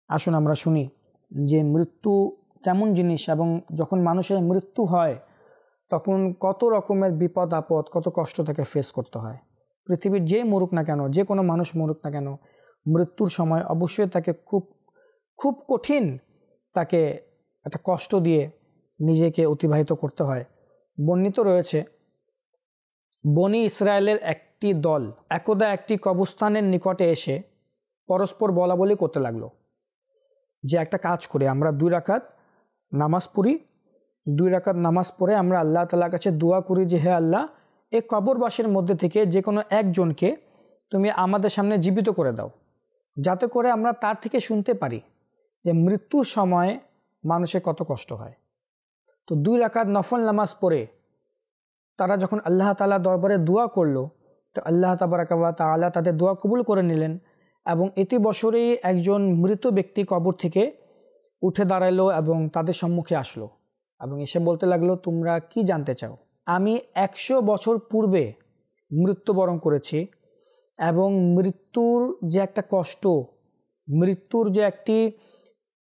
আসুন আমরা শুনি যে মৃত্যু কেমন জিনিস এবং যখন মানুষের মৃত্যু হয় তখন কত রকমের বিপদ আপদ, কত কষ্ট তাকে ফেস করতে হয়। পৃথিবীর যে মরুক না কেন, যে কোনো মানুষ মরুক না কেন, মৃত্যুর সময় অবশ্যই তাকে খুব খুব কঠিন তাকে একটা কষ্ট দিয়ে নিজেকে অতিবাহিত করতে হয়। বর্ণিত রয়েছে বনি ইসরায়েলের একটি দল একদা একটি কবরস্থানের নিকটে এসে পরস্পর বলা বলি করতে লাগলো যে একটা কাজ করে আমরা 2 রাকাত নামাজ পড়ি, 2 রাকাত নামাজ পড়ে আমরা আল্লাহ তাআলার কাছে দোয়া করি যে হে আল্লাহ, এই কবরবাসীর মধ্যে থেকে যে কোনো একজনকে তুমি আমাদের সামনে জীবিত করে দাও, যাতে করে আমরা তার থেকে শুনতে পারি যে মৃত্যুর সময় মানুষের কত কষ্ট হয়। তো 2 রাকাত নফল নামাজ পড়ে তারা যখন আল্লাহ তাআলা দরবারে দোয়া করলো, তো আল্লাহ তাবারাকা ওয়া তাআলা তাদের দোয়া কবুল করে নিলেন এবং এটি বছরেই একজন মৃত ব্যক্তি কবর থেকে উঠে দাঁড়ালো এবং তাদের সম্মুখে আসলো এবং এসে বলতে লাগলো, তোমরা কি জানতে চাও? আমি 100 বছর পূর্বে মৃত্যুবরণ করেছি এবং মৃত্যুর যে একটা কষ্ট, মৃত্যুর যে একটি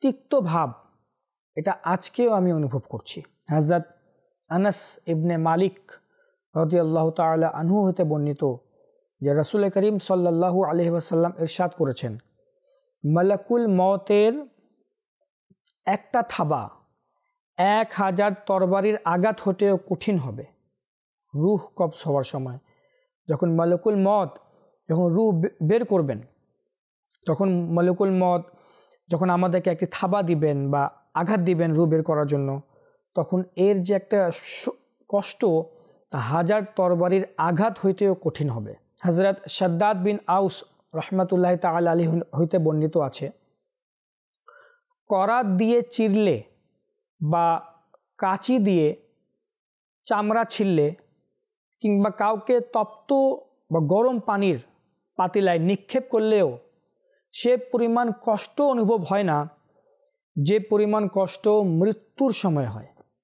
তিক্ত ভাব, এটা আজকেও আমি অনুভব করছি। হযরত আনাস ইবনে মালিক রাদিয়াল্লাহু তাআলা আনহু হতে বর্ণিত যে রাসূল করিম সাল্লাল্লাহু আলাইহি ওয়াসাল্লাম ইরশাদ করেছেন, মালাকুল মওতের একটা থাবা 1000 তরবারির আঘাত হতেও কঠিন হবে। রূহ কবজ হওয়ার সময় যখন মালাকুল মওত যখন রূহ বের করবেন, তখন মালাকুল মওত যখন আমাদেরকে একটি থাবা দিবেন বা আঘাত দিবেন রূহ বের করার জন্য, তখন এর যে একটা কষ্ট তা 1000 তরবারির আঘাত হইতেও কঠিন হবে। হযরত শাদ্দাদ বিন আউস রাহমাতুল্লাহি তাআলা আলাইহি হইতে বর্ণিত আছে, করাত দিয়ে চিরলে বা কাঁচি দিয়ে চামড়া ছিললে কিংবা কাউকে তপ্ত বা গরম পানির পাতিলায় নিক্ষেপ করলেও সে পরিমাণ কষ্ট অনুভব হয় না যে পরিমাণ কষ্ট মৃত্যুর সময় হয়।